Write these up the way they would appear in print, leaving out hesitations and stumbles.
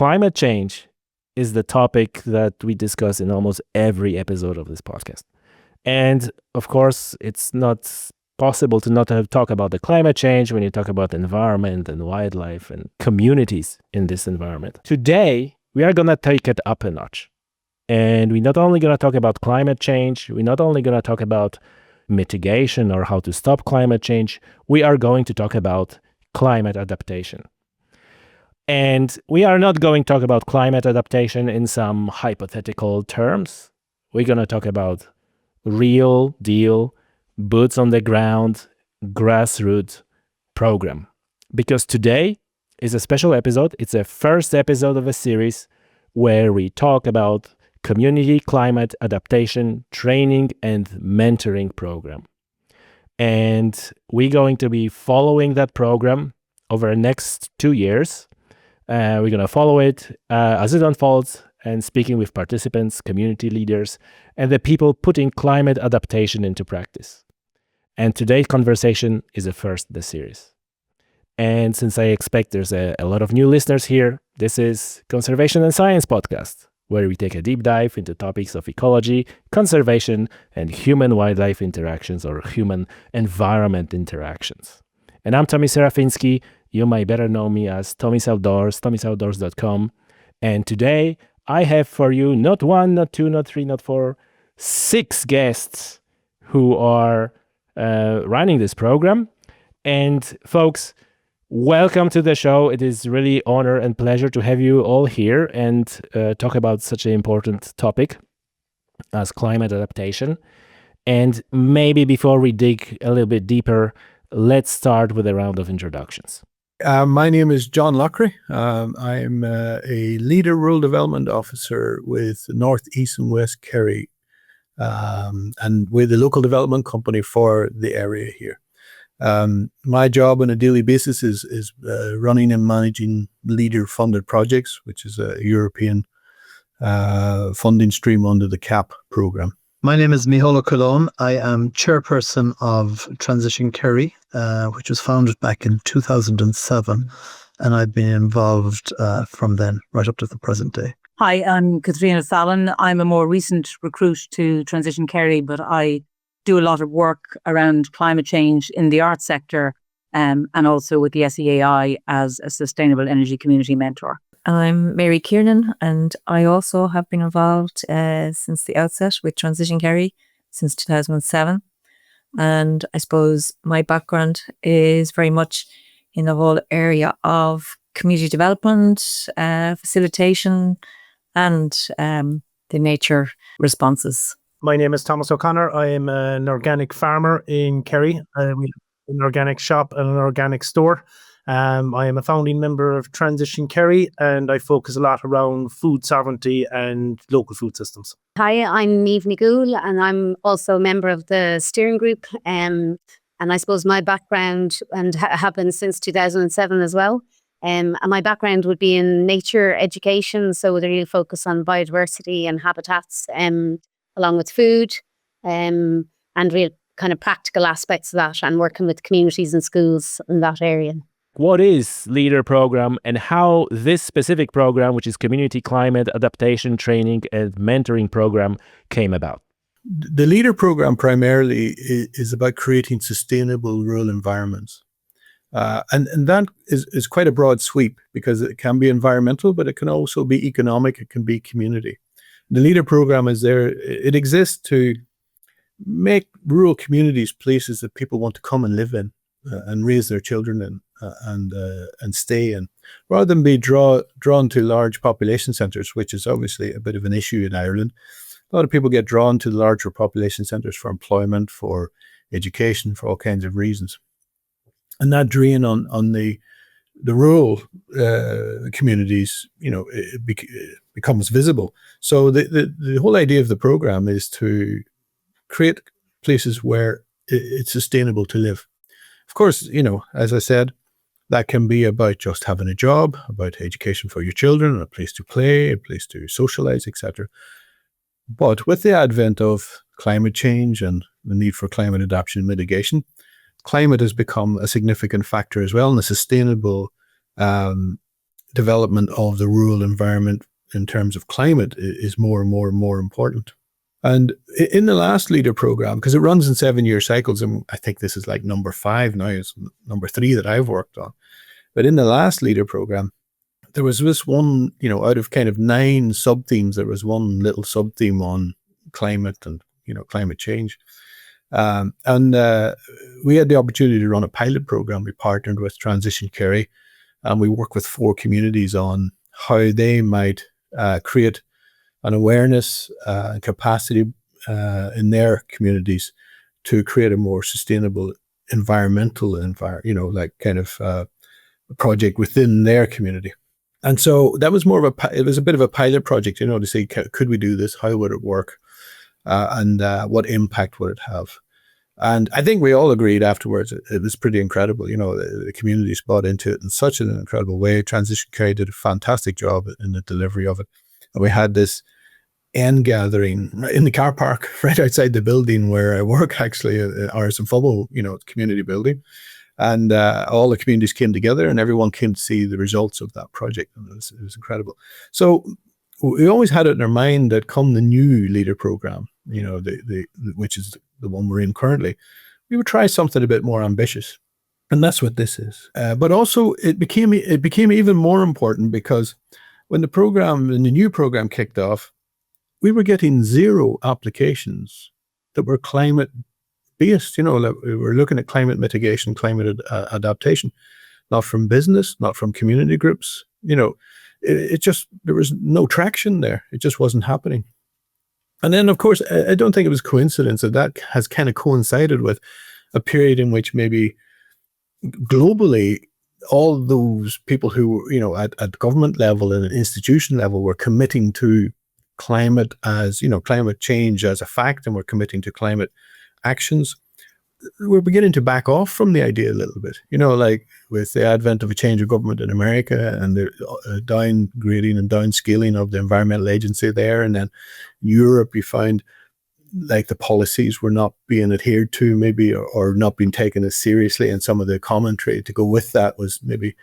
Climate change is the topic that we discuss in almost every episode of this podcast. And of course, it's not possible to not talk about the climate change when you talk about environment and wildlife and communities in this environment. Today, we are going to take it up a notch. And we're not only going to talk about climate change, we're not only going to talk about mitigation or how to stop climate change, we are going to talk about climate adaptation. And we are not going to talk about climate adaptation in some hypothetical terms. We're going to talk about real deal, boots on the ground, grassroots program. Because today is a special episode. It's the first episode of a series where we talk about community climate adaptation training and mentoring program. And we're going to be following that program over the next 2 years. We're going to follow it as it unfolds and speaking with participants, community leaders, and the people putting climate adaptation into practice. And today's conversation is the first in the series. And since I expect there's a lot of new listeners here, this is Conservation and Science Podcast, where we take a deep dive into topics of ecology, conservation, and human-wildlife interactions or human-environment interactions. And I'm Tommy Serafinsky. You might better know me as Tommy's Outdoors, tommysoutdoors.com. And today, I have for you not one, not two, not three, not four, 6 guests who are running this program. And folks, welcome to the show. It is really honor and pleasure to have you all here and talk about such an important topic as climate adaptation. And maybe before we dig a little bit deeper, let's start with a round of introductions. My name is John Loughrey. I'm a leader rural development officer with North, East and West Kerry and with the local development company for the area here. My job on a daily basis is running and managing leader-funded projects, which is a European funding stream under the CAP program. My name is Micheál Ó Cóileáin. I am chairperson of Transition Kerry, which was founded back in 2007, and I've been involved from then right up to the present day. Hi, I'm Catríona Fallon. I'm a more recent recruit to Transition Kerry, but I do a lot of work around climate change in the arts sector and also with the SEAI as a sustainable energy community mentor. I'm Mary Kiernan, and I also have been involved since the outset with Transition Kerry since 2007. And I suppose my background is very much in the whole area of community development, facilitation, and the nature responses. My name is Thomas O'Connor. I am an organic farmer in Kerry. We have an organic shop and an organic store. I am a founding member of Transition Kerry, and I focus a lot around food sovereignty and local food systems. Hi, I'm Niamh, and I'm also a member of the steering group. And I suppose my background and happened since 2007 as well. And my background would be in nature education, so with a real focus on biodiversity and habitats, along with food, and real kind of practical aspects of that, and working with communities and schools in that area. What is LEADER program and how this specific program, which is Community Climate Adaptation Training and Mentoring Program, came about? The LEADER program primarily is about creating sustainable rural environments. And that is quite a broad sweep because it can be environmental, but it can also be economic, it can be community. The LEADER program is there, it exists to make rural communities places that people want to come and live in and raise their children in and stay in, rather than be drawn to large population centres, which is obviously a bit of an issue in Ireland. A lot of people get drawn to the larger population centres for employment, for education, for all kinds of reasons. And that drain on the rural communities, it becomes visible. So the whole idea of the program is to create places where it's sustainable to live. Of course, as I said, that can be about just having a job, about education for your children, a place to play, a place to socialize, etc. But with the advent of climate change and the need for climate adaptation and mitigation, climate has become a significant factor as well, and the sustainable development of the rural environment in terms of climate is more and more and more important. And in the last leader program, because it runs in 7-year cycles, and I think this is like number 5 now, it's number 3 that I've worked on. But in the last leader program, there was this one, out of kind of 9 sub-themes, there was one little sub-theme on climate and, climate change. And we had the opportunity to run a pilot program. We partnered with Transition Kerry, and we worked with 4 communities on how they might create an awareness and capacity in their communities to create a more sustainable environmental project within their community. And so that was it was a bit of a pilot project, to say, could we do this? How would it work? And what impact would it have? And I think we all agreed afterwards it was pretty incredible. The communities bought into it in such an incredible way. Transition Kerry did a fantastic job in the delivery of it. And we had this end gathering in the car park right outside the building where I work, actually, RSM Fubble, community building. And all the communities came together and everyone came to see the results of that project. And it was incredible. So we always had it in our mind that come the new leader program, which is the one we're in currently, we would try something a bit more ambitious. And that's what this is. But also it became even more important because when the new program kicked off, we were getting 0 applications that were climate based. We were looking at climate mitigation, climate adaptation, not from business, not from community groups. It just, there was no traction there. It just wasn't happening. And then, of course, I don't think it was coincidence that has kind of coincided with a period in which maybe globally, all those people who, at government level and at institution level were committing to climate as, climate change as a fact, and we're committing to climate actions, we're beginning to back off from the idea a little bit. Like with the advent of a change of government in America and the downgrading and downscaling of the environmental agency there, and then Europe, you find like the policies were not being adhered to maybe, or not being taken as seriously, and some of the commentary to go with that was maybe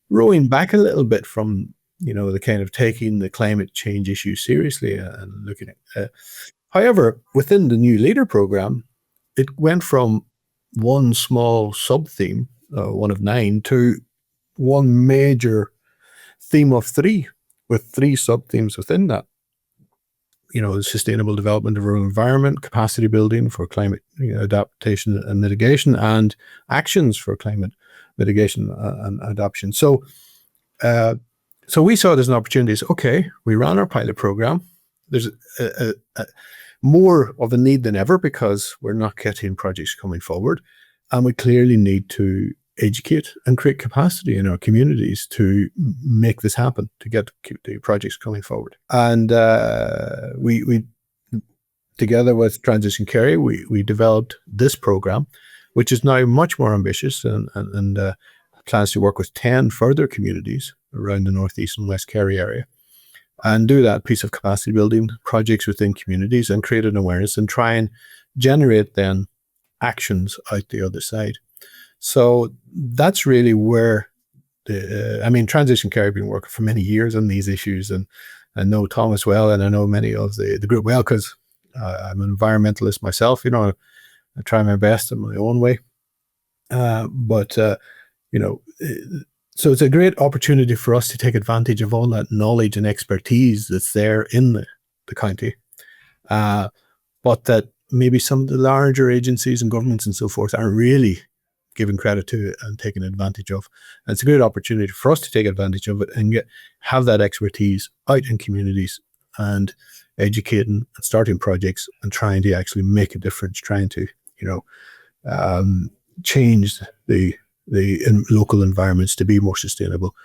rowing back a little bit from the kind of taking the climate change issue seriously and looking at. However, within the new leader program, it went from one small sub-theme, one of 9, to one major theme of 3, with 3 sub-themes within that. Sustainable development of rural environment, capacity building for climate adaptation and mitigation, and actions for climate mitigation and adaptation. So we saw it as an opportunity. Okay, we ran our pilot program. There's more of a need than ever because we're not getting projects coming forward, and we clearly need to educate and create capacity in our communities to make this happen, to get the projects coming forward. And we together with Transition Kerry, we developed this program, which is now much more ambitious and plans to work with 10 further communities around the Northeast and West Kerry area, and do that piece of capacity building projects within communities and create an awareness and try and generate then actions out the other side. So that's really where Transition Kerry have been working for many years on these issues, and I know Thomas well, and I know many of the group well, because I'm an environmentalist myself. I try my best in my own way. So it's a great opportunity for us to take advantage of all that knowledge and expertise that's there in the county, but that maybe some of the larger agencies and governments and so forth aren't really giving credit to it and taking advantage of. And it's a great opportunity for us to take advantage of it and have that expertise out in communities and educating and starting projects and trying to actually make a difference, trying to change the local environments to be more sustainable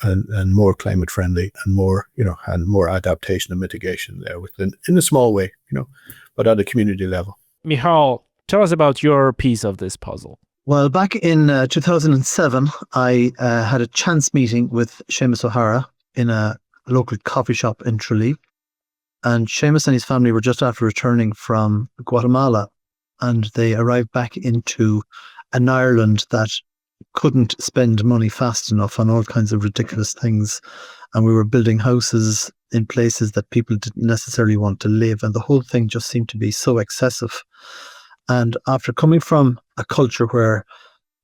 and more climate friendly, and more adaptation and mitigation there in a small way, but at a community level. Micheál, tell us about your piece of this puzzle. Well, back in 2007, I had a chance meeting with Seamus O'Hara in a local coffee shop in Tralee. And Seamus and his family were just after returning from Guatemala, and they arrived back into an Ireland that couldn't spend money fast enough on all kinds of ridiculous things. And we were building houses in places that people didn't necessarily want to live. And the whole thing just seemed to be so excessive. And after coming from a culture where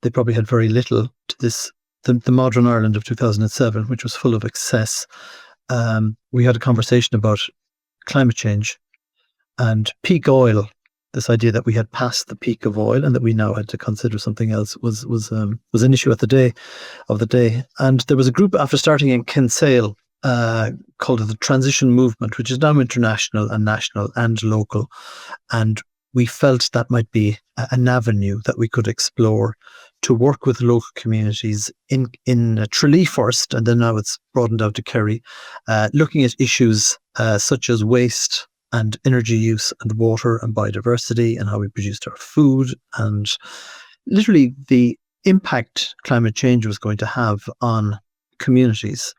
they probably had very little to this, the modern Ireland of 2007, which was full of excess, we had a conversation about climate change and peak oil. This idea that we had passed the peak of oil and that we now had to consider something else was an issue of the day. And there was a group after starting in Kinsale called the Transition Movement, which is now international and national and local. And we felt that might be an avenue that we could explore to work with local communities in Tralee first, and then now it's broadened out to Kerry, looking at issues such as waste and energy use and water and biodiversity and how we produced our food and literally the impact climate change was going to have on communities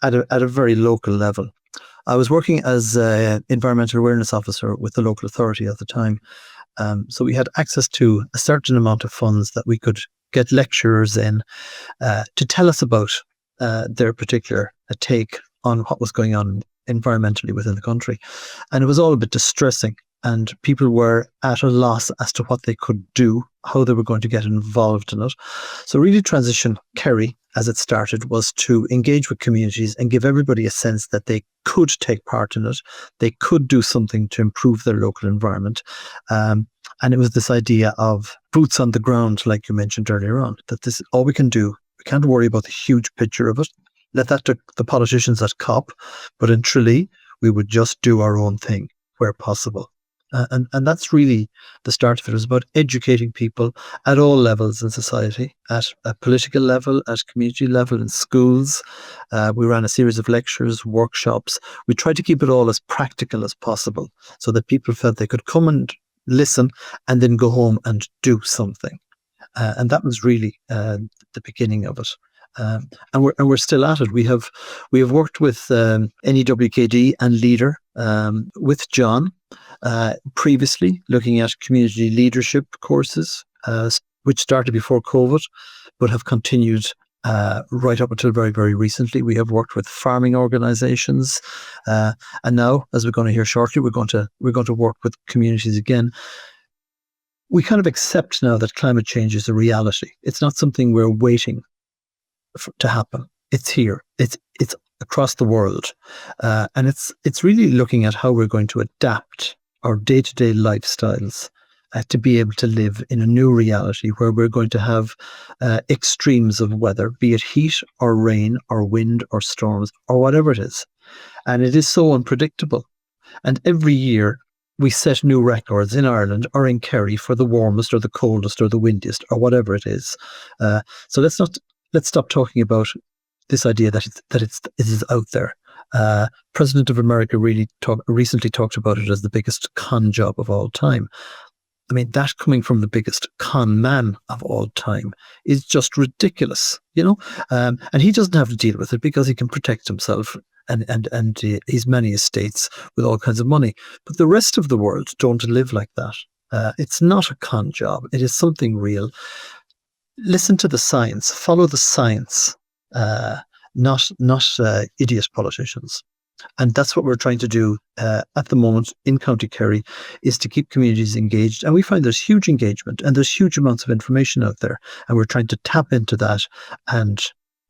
at a very local level. I was working as an environmental awareness officer with the local authority at the time. So we had access to a certain amount of funds that we could get lecturers in to tell us about their particular take on what was going on environmentally within the country. And it was all a bit distressing. And people were at a loss as to what they could do, how they were going to get involved in it. So really Transition Kerry, as it started, was to engage with communities and give everybody a sense that they could take part in it. They could do something to improve their local environment. And it was this idea of boots on the ground, like you mentioned earlier on, that this is all we can do. We can't worry about the huge picture of it. Let that to the politicians at COP. But in Tralee, we would just do our own thing where possible. And that's really the start of it. It was about educating people at all levels in society, at a political level, at community level, in schools. We ran a series of lectures, workshops. We tried to keep it all as practical as possible so that people felt they could come and listen and then go home and do something. And that was really the beginning of it. And we're still at it. We have worked with NEWKD and Leader with John previously, looking at community leadership courses, which started before COVID, but have continued right up until very, very recently. We have worked with farming organisations, and now, as we're going to hear shortly, we're going to work with communities again. We kind of accept now that climate change is a reality. It's not something we're waiting to happen. It's here. It's across the world, and it's really looking at how we're going to adapt our day-to-day lifestyles to be able to live in a new reality where we're going to have extremes of weather, be it heat or rain or wind or storms or whatever it is, and it is so unpredictable. And every year we set new records in Ireland or in Kerry for the warmest or the coldest or the windiest or whatever it is. So let's stop talking about this idea that it is out there. President of America recently talked about it as the biggest con job of all time. I mean, that coming from the biggest con man of all time is just ridiculous, you know. And he doesn't have to deal with it because he can protect himself and his many estates with all kinds of money. But the rest of the world don't live like that. It's not a con job. It is something real. Listen to the science. Follow the science. Not idiot politicians. And that's what we're trying to do at the moment in County Kerry, is to keep communities engaged. And we find there's huge engagement and there's huge amounts of information out there. And we're trying to tap into that and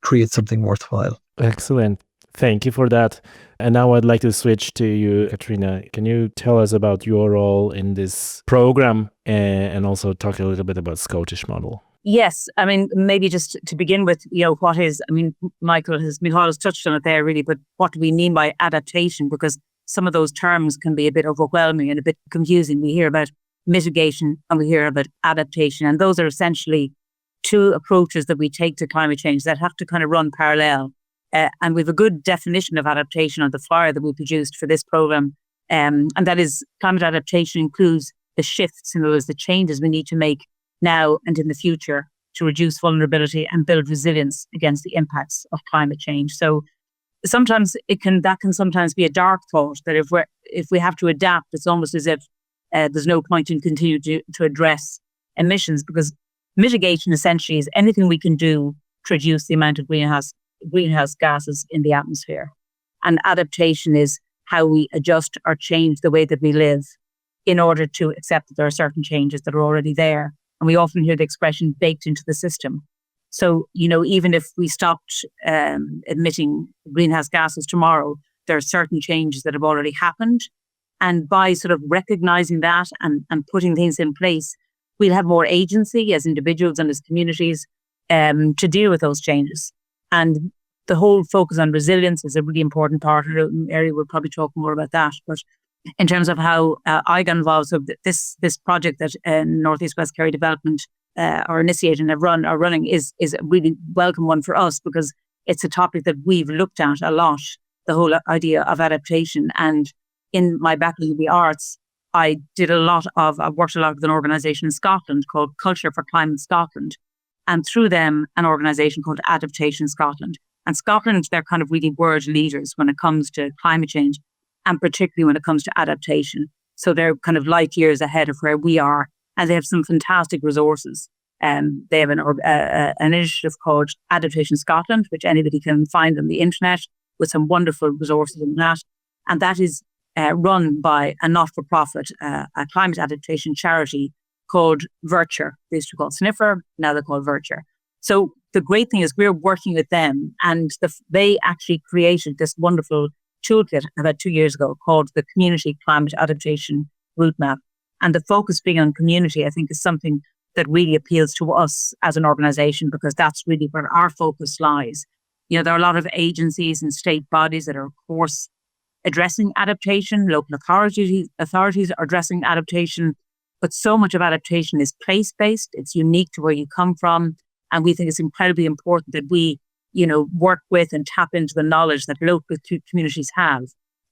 create something worthwhile. Excellent. Thank you for that. And now I'd like to switch to you, Catríona. Can you tell us about your role in this program and also talk a little bit about Scottish model? Yes, I mean, maybe just to begin with, what is, I mean, Micheál has touched on it there really, but what do we mean by adaptation? Because some of those terms can be a bit overwhelming and a bit confusing. We hear about mitigation and we hear about adaptation, and those are essentially two approaches that we take to climate change that have to kind of run parallel. And we have a good definition of adaptation on the flyer that we produced for this program. And that is, climate adaptation includes the shifts, in other words, the changes we need to make now and in the future to reduce vulnerability and build resilience against the impacts of climate change. So sometimes that can sometimes be a dark thought, that if we have to adapt, it's almost as if there's no point in continuing to address emissions, because mitigation essentially is anything we can do to reduce the amount of greenhouse gases in the atmosphere. And adaptation is how we adjust or change the way that we live in order to accept that there are certain changes that are already there. And we often hear the expression baked into the system. So, even if we stopped emitting greenhouse gases tomorrow, there are certain changes that have already happened. And by sort of recognizing that and putting things in place, we'll have more agency as individuals and as communities to deal with those changes. And the whole focus on resilience is a really important part of it. Mary will probably talk more about that. But in terms of how I got involved, so this project that Northeast West Kerry Development are initiating and are running is a really welcome one for us, because it's a topic that we've looked at a lot, the whole idea of adaptation. And in my background in the arts, I've worked a lot with an organisation in Scotland called Culture for Climate Scotland, and through them an organisation called Adaptation Scotland. And Scotland, they're kind of really world leaders when it comes to climate change, and particularly when it comes to adaptation. So they're kind of light years ahead of where we are, and they have some fantastic resources. They have an initiative called Adaptation Scotland, which anybody can find on the internet, with some wonderful resources in that. And that is run by a not-for-profit, a climate adaptation charity called Virture. They used to be called Sniffer, now they're called Virture. So the great thing is we're working with them, and they actually created this wonderful toolkit about 2 years ago called the Community Climate Adaptation Route Map. And the focus being on community, I think, is something that really appeals to us as an organisation, because that's really where our focus lies. There are a lot of agencies and state bodies that are, of course, addressing adaptation. Local authorities are addressing adaptation, but so much of adaptation is place-based. It's unique to where you come from. And we think it's incredibly important that we, work with and tap into the knowledge that local communities have.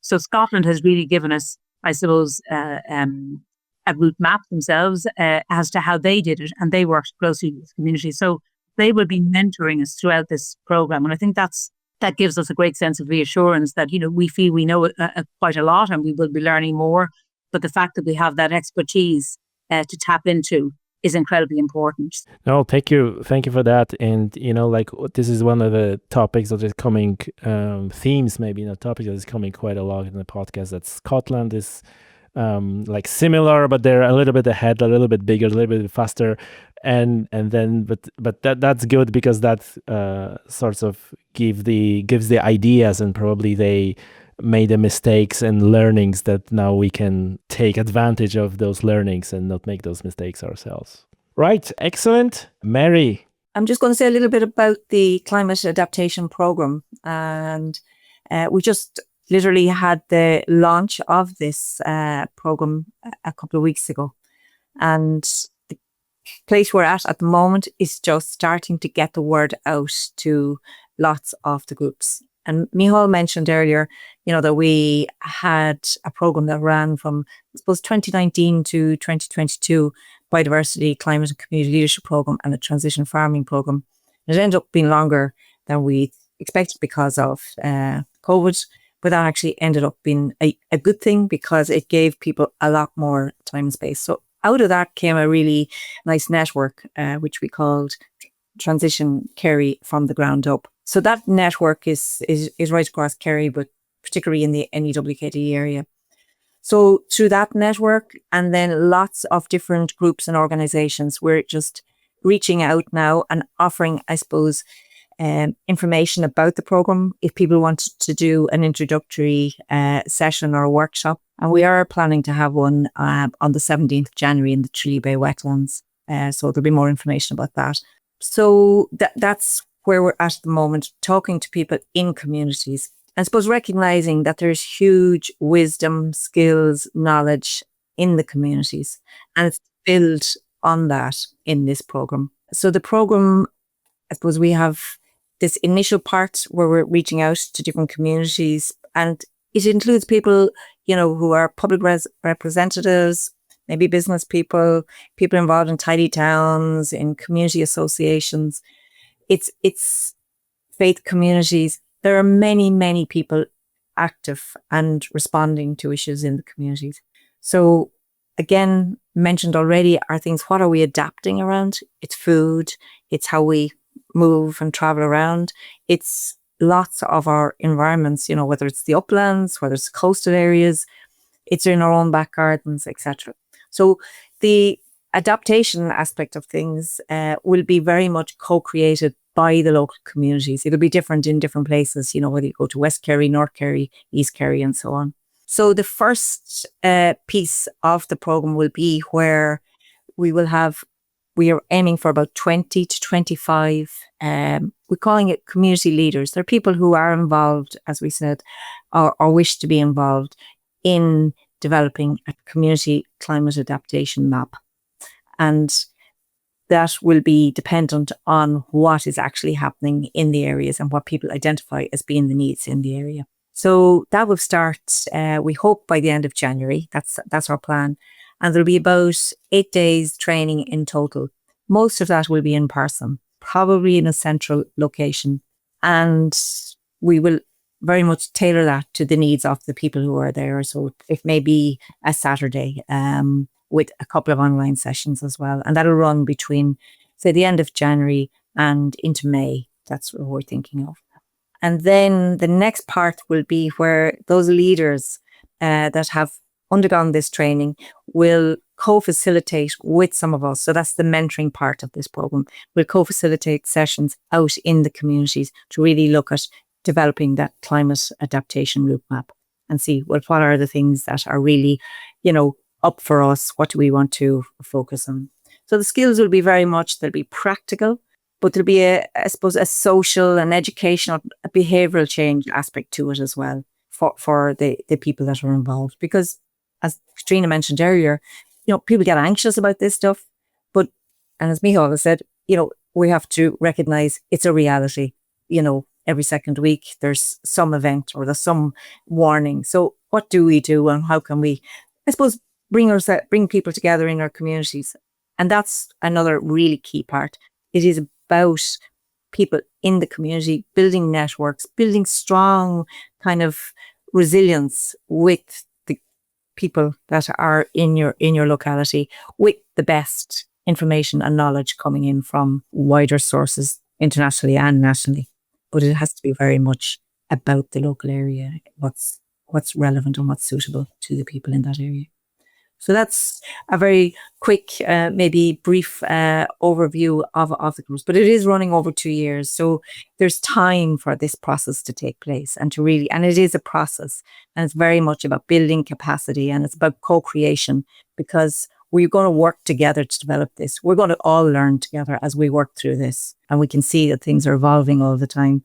So Scotland has really given us, I suppose, a route map themselves as to how they did it, and they worked closely with communities. So they will be mentoring us throughout this program, and I think that gives us a great sense of reassurance that we feel we know quite a lot, and we will be learning more. But the fact that we have that expertise to tap into is incredibly important. No, thank you for that. And this is one of the topics that is coming, themes maybe, topics that is coming quite a lot in the podcast. That Scotland is similar, but they're a little bit ahead, a little bit bigger, a little bit faster, and then but that's good, because that sort of gives the ideas, and probably they made the mistakes and learnings that now we can take advantage of those learnings and not make those mistakes ourselves. Right, excellent. Mary. I'm just going to say a little bit about the climate adaptation program, and we just literally had the launch of this program a couple of weeks ago, and the place we're at the moment is just starting to get the word out to lots of the groups. And Micheál mentioned earlier, that we had a program that ran from, I suppose, 2019 to 2022, Biodiversity, Climate and Community Leadership Program, and a Transition Farming Program. It ended up being longer than we expected because of COVID, but that actually ended up being a good thing, because it gave people a lot more time and space. So out of that came a really nice network, which we called Transition Kerry from the ground up. So that network is right across Kerry, but particularly in the NEWKD area. So through that network, and then lots of different groups and organizations, we're just reaching out now and offering, I suppose, information about the program if people want to do an introductory session or a workshop. And we are planning to have one on the 17th of January in the Tralee Bay wetlands. So there'll be more information about that. So that's where we're at the moment, talking to people in communities. I suppose recognizing that there's huge wisdom, skills, knowledge in the communities, and it's built on that in this program. So the program, I suppose we have this initial part where we're reaching out to different communities, and it includes people, who are public representatives, maybe business people involved in tidy towns, in community associations. It's faith communities. There are many, many people active and responding to issues in the communities. So again, mentioned already are things, what are we adapting around? It's food, it's how we move and travel around. It's lots of our environments, whether it's the uplands, whether it's coastal areas, it's in our own back gardens, etc. So the adaptation aspect of things will be very much co-created by the local communities. It'll be different in different places, whether you go to West Kerry, North Kerry, East Kerry, and so on. So the first piece of the programme will be where we are aiming for about 20 to 25, we're calling it community leaders. They're people who are involved, as we said, or wish to be involved in developing a community climate adaptation map. And that will be dependent on what is actually happening in the areas and what people identify as being the needs in the area. So that will start, we hope, by the end of January. That's our plan. And there'll be about 8 days training in total. Most of that will be in person, probably in a central location. And we will very much tailor that to the needs of the people who are there. So it may be a Saturday, with a couple of online sessions as well. And that'll run between, say, the end of January and into May. That's what we're thinking of. And then the next part will be where those leaders that have undergone this training will co-facilitate with some of us. So that's the mentoring part of this program. We'll co-facilitate sessions out in the communities to really look at developing that climate adaptation route map and see, well, what are the things that are really, up for us? What do we want to focus on? So the skills will be very much, they'll be practical, but there'll be a social and educational, a behavioural change aspect to it as well for the people that are involved. Because as Catríona mentioned earlier, people get anxious about this stuff, and as Micheál has said, we have to recognise it's a reality. Every second week there's some event or there's some warning. So what do we do, and how can we, I suppose, bring people together in our communities? And that's another really key part. It is about people in the community building networks, building strong kind of resilience with the people that are in your locality, with the best information and knowledge coming in from wider sources internationally and nationally. But it has to be very much about the local area, what's relevant and what's suitable to the people in that area. So that's a very quick, maybe brief overview of the course, but it is running over 2 years. So there's time for this process to take place and it is a process, and it's very much about building capacity, and it's about co-creation, because we're going to work together to develop this. We're going to all learn together as we work through this, and we can see that things are evolving all the time.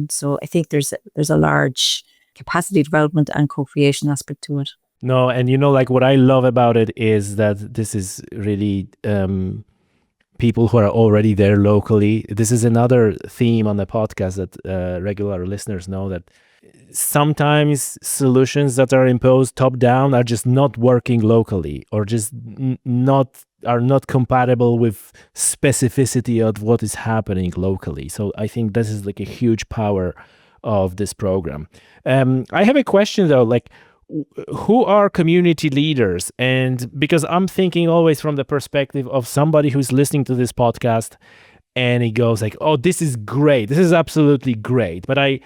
So I think there's a large capacity development and co-creation aspect to it. No, and what I love about it is that this is really people who are already there locally. This is another theme on the podcast that regular listeners know, that sometimes solutions that are imposed top down are just not working locally, or just are not compatible with specificity of what is happening locally. So I think this is a huge power of this program. I have a question though, who are community leaders? And because I'm thinking always from the perspective of somebody who's listening to this podcast and he goes oh, this is great. This is absolutely great. But I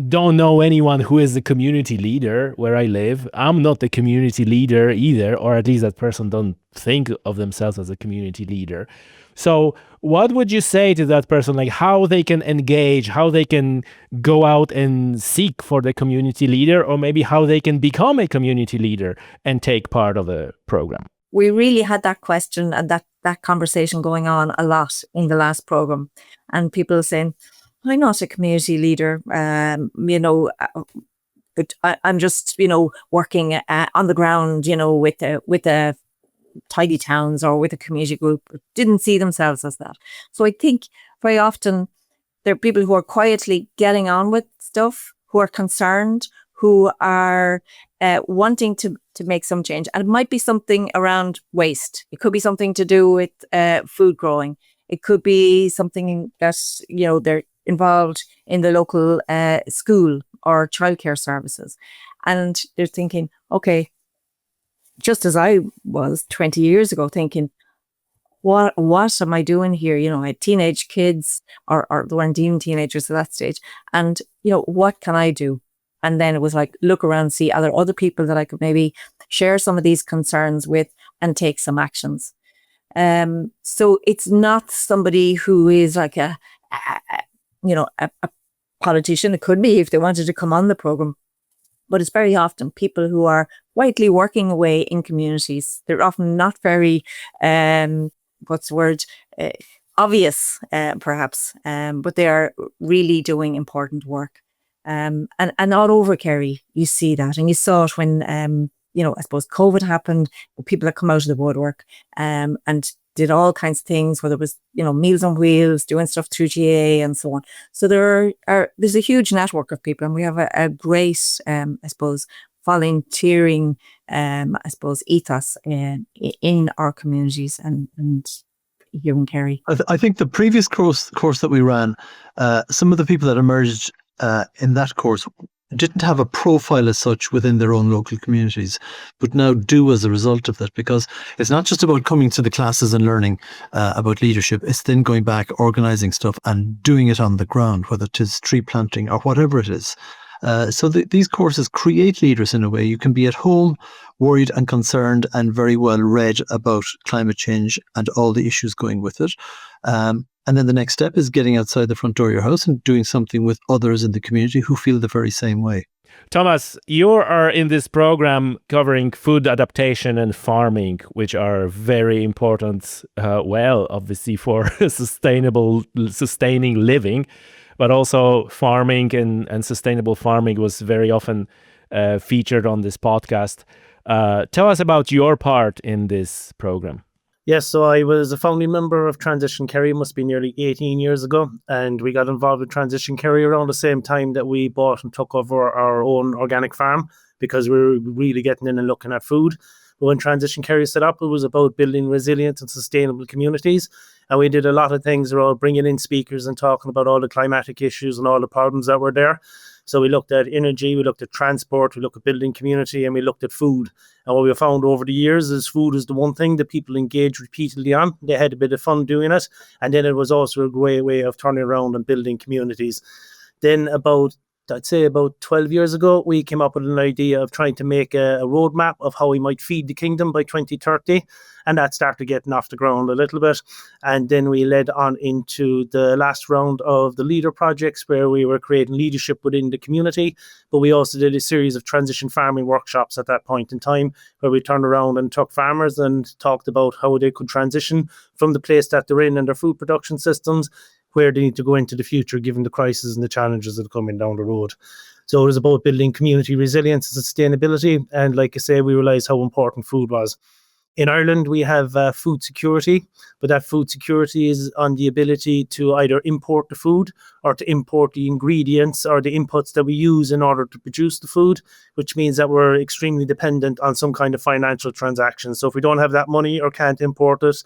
don't know anyone who is the community leader where I live. I'm not the community leader either, or at least that person don't think of themselves as a community leader. So what would you say to that person, how they can engage, how they can go out and seek for the community leader, or maybe how they can become a community leader and take part of the program? We really had that question and that conversation going on a lot in the last program, and people saying, I'm not a community leader. I'm just, working on the ground, with the tidy towns or with a community group. Didn't see themselves as that. So I think very often there are people who are quietly getting on with stuff, who are concerned, who are wanting to make some change. And it might be something around waste. It could be something to do with food growing. It could be something that, they're involved in the local school or childcare services. And they're thinking, okay, just as I was 20 years ago, thinking, what am I doing here? You know, I had teenage kids, or they weren't even teenagers at that stage. And, you know, what can I do? And then it was like, look around, see, are there other people that I could maybe share some of these concerns with and take some actions? So it's not somebody who is like a politician. It could be if they wanted to come on the program, but it's very often people who are quietly working away in communities. They're often not very, obvious, perhaps, but they are really doing important work. And all over Kerry, you see that. And you saw it when, I suppose COVID happened, people that come out of the woodwork and did all kinds of things, whether it was, Meals on Wheels, doing stuff through GA and so on. So there's a huge network of people, and we have a great, volunteering, ethos in our communities and here in Kerry. I think the previous course that we ran, some of the people that emerged in that course didn't have a profile as such within their own local communities, but now do as a result of that, because it's not just about coming to the classes and learning about leadership. It's then going back, organising stuff and doing it on the ground, whether it is tree planting or whatever it is. So these courses create leaders in a way. You can be at home, worried and concerned and very well read about climate change and all the issues going with it. And then the next step is getting outside the front door of your house and doing something with others in the community who feel the very same way. Thomas, you are in this program covering food adaptation and farming, which are very important, obviously for sustaining living, but also farming and sustainable farming was very often featured on this podcast. Tell us about your part in this program. Yes, so I was a founding member of Transition Kerry, must be nearly 18 years ago, and we got involved with Transition Kerry around the same time that we bought and took over our own organic farm, because we were really getting in and looking at food. But when Transition Kerry set up, it was about building resilient and sustainable communities, and we did a lot of things around bringing in speakers and talking about all the climatic issues and all the problems that were there. So we looked at energy, we looked at transport, we looked at building community, and we looked at food. And what we found over the years is food is the one thing that people engage repeatedly on. They had a bit of fun doing it. And then it was also a great way of turning around and building communities. Then about 12 years ago, we came up with an idea of trying to make a roadmap of how we might feed the kingdom by 2030. And that started getting off the ground a little bit. And then we led on into the last round of the leader projects, where we were creating leadership within the community. But we also did a series of transition farming workshops at that point in time, where we turned around and took farmers and talked about how they could transition from the place that they're in and their food production systems, where they need to go into the future, given the crises and the challenges that are coming down the road. So it was about building community resilience and sustainability. And like I say, we realised how important food was. In Ireland, we have food security, but that food security is on the ability to either import the food or to import the ingredients or the inputs that we use in order to produce the food, which means that we're extremely dependent on some kind of financial transaction. So if we don't have that money or can't import it,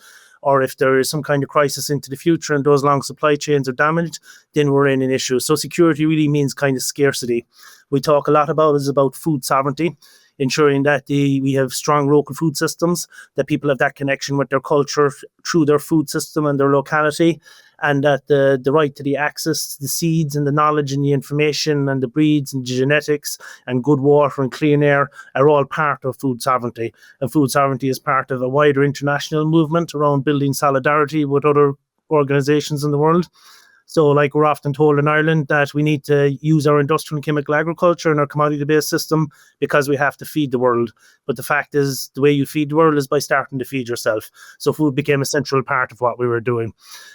or if there is some kind of crisis into the future and those long supply chains are damaged, then we're in an issue. So security really means kind of scarcity. We talk a lot about food sovereignty, ensuring that we have strong local food systems, that people have that connection with their culture through their food system and their locality, and that the right to the access to the seeds and the knowledge and the information and the breeds and the genetics and good water and clean air are all part of food sovereignty. And food sovereignty is part of a wider international movement around building solidarity with other organizations in the world. So like we're often told in Ireland that we need to use our industrial and chemical agriculture and our commodity-based system because we have to feed the world. But the fact is, the way you feed the world is by starting to feed yourself. So food became a central part of what we were doing.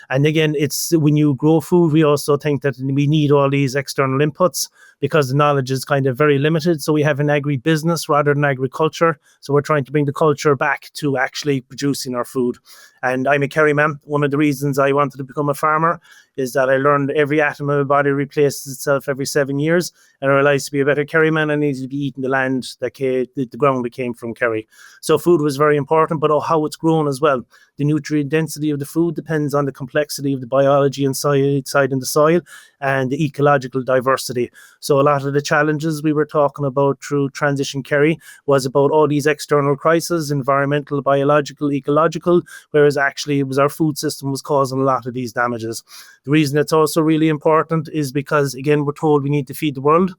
And again, it's when you grow food, we also think that we need all these external inputs because the knowledge is kind of very limited. So we have an agri-business rather than agriculture. So we're trying to bring the culture back to actually producing our food. And I'm a Kerry man. One of the reasons I wanted to become a farmer is that I learned every atom of my body replaces itself every 7 years. And I realized to be a better Kerry man, I needed to be eating the land the ground that came from Kerry. So food was very important, but how it's grown as well. The nutrient density of the food depends on the complexity of the biology inside in the soil. and the ecological diversity. So a lot of the challenges we were talking about through Transition Kerry was about all these external crises, environmental, biological, ecological, whereas actually it was our food system was causing a lot of these damages. The reason it's also really important is because, again, we're told we need to feed the world,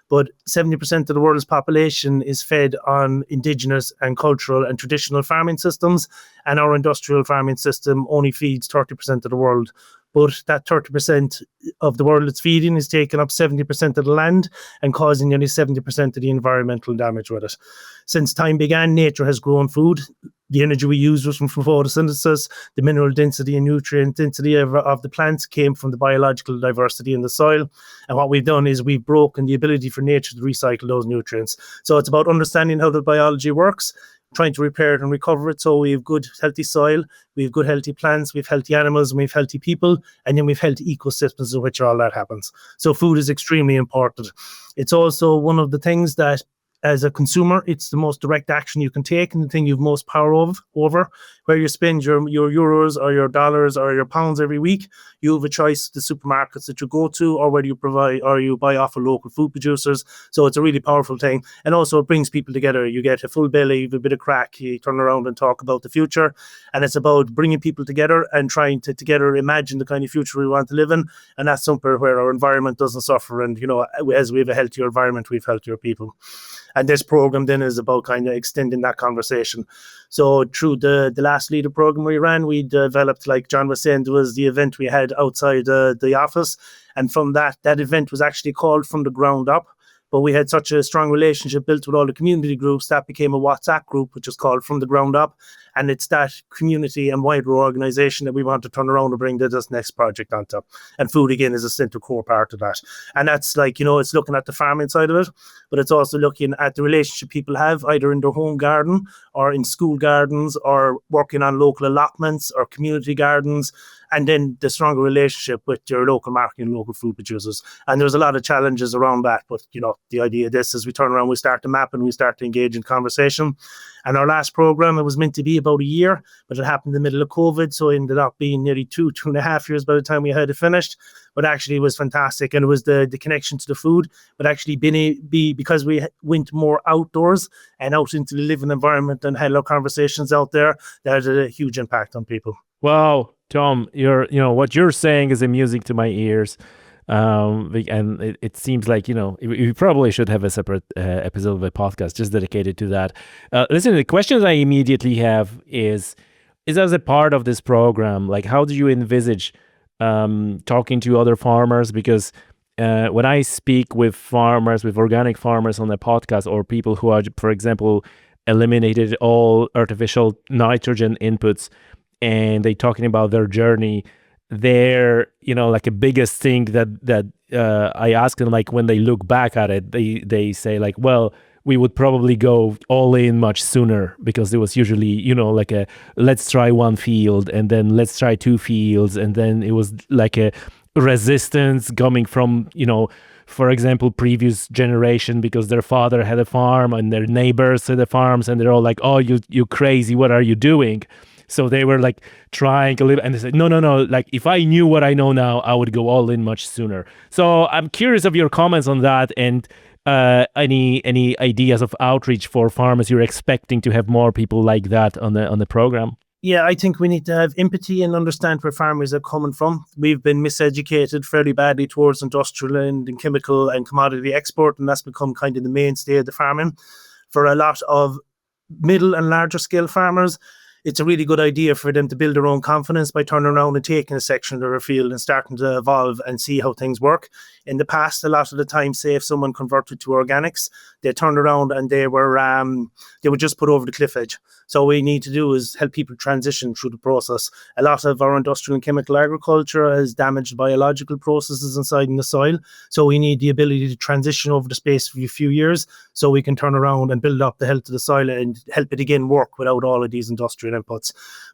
but 70% of the world's population is fed on indigenous and cultural and traditional farming systems, and our industrial farming system only feeds 30% of the world. But that 30% of the world it's feeding is taking up 70% of the land and causing nearly 70% of the environmental damage with it. Since time began, nature has grown food. The energy we use was from photosynthesis. The mineral density and nutrient density of the plants came from the biological diversity in the soil. And what we've done is we've broken the ability for nature to recycle those nutrients. So it's about understanding how the biology works, trying to repair it and recover it. So we have good, healthy soil, we have good, healthy plants, we have healthy animals, and we have healthy people, and then we have healthy ecosystems in which all that happens. So food is extremely important. It's also one of the things that, as a consumer, it's the most direct action you can take and the thing you've most power over. Where you spend your euros or your dollars or your pounds every week, you have a choice, the supermarkets that you go to, or whether you provide or you buy off of local food producers. So it's a really powerful thing. And also it brings people together. You get a full belly, you have a bit of crack, you turn around and talk about the future. And it's about bringing people together and trying to together imagine the kind of future we want to live in. And that's somewhere where our environment doesn't suffer. And, you know, as we have a healthier environment, we have healthier people. And this program then is about kind of extending that conversation. So through the last leader program we ran, we developed, like John was saying, there was the event we had outside the office. And from that event was actually called From the Ground Up. But we had such a strong relationship built with all the community groups that became a WhatsApp group, which is called From the Ground Up. And it's that community and wider organization that we want to turn around and bring this next project onto. And food, again, is a central core part of that. And that's like, you know, it's looking at the farming side of it, but it's also looking at the relationship people have either in their home garden or in school gardens or working on local allotments or community gardens. And then the stronger relationship with your local market and local food producers. And there's a lot of challenges around that. But, you know, the idea of this is we turn around, we start to map and we start to engage in conversation. And our last program, it was meant to be about a year, but it happened in the middle of COVID. So it ended up being nearly 2.5 years by the time we had it finished. But actually it was fantastic. And it was the connection to the food, but actually because we went more outdoors and out into the living environment and had our conversations out there, that had a huge impact on people. Wow, Tom, what you're saying is music to my ears. And it seems like, we probably should have a separate episode of a podcast just dedicated to that. Listen, the questions I immediately have is as a part of this program, like how do you envisage talking to other farmers? Because when I speak with farmers, with organic farmers on the podcast, or people who are, for example, eliminated all artificial nitrogen inputs, and they talking about their journey, their like a biggest thing that I ask them, like when they look back at it, they say like, well, we would probably go all in much sooner, because it was usually like a let's try one field and then let's try two fields, and then it was like a resistance coming from for example, previous generation, because their father had a farm and their neighbors had the farms, and they're all like, oh, you crazy, what are you doing? So they were like trying a little, and they said, no, like if I knew what I know now, I would go all in much sooner. So I'm curious of your comments on that, and any ideas of outreach for farmers. You're expecting to have more people like that on the program? Yeah, I think we need to have empathy and understand where farmers are coming from. We've been miseducated fairly badly towards industrial and chemical and commodity export, and that's become kind of the mainstay of the farming. For a lot of middle and larger scale farmers, it's a really good idea for them to build their own confidence by turning around and taking a section of their field and starting to evolve and see how things work. In the past, a lot of the time, say if someone converted to organics, they turned around and they were just put over the cliff edge. So what we need to do is help people transition through the process. A lot of our industrial and chemical agriculture has damaged biological processes inside in the soil. So we need the ability to transition over the space for a few years so we can turn around and build up the health of the soil and help it again work without all of these industrial inputs.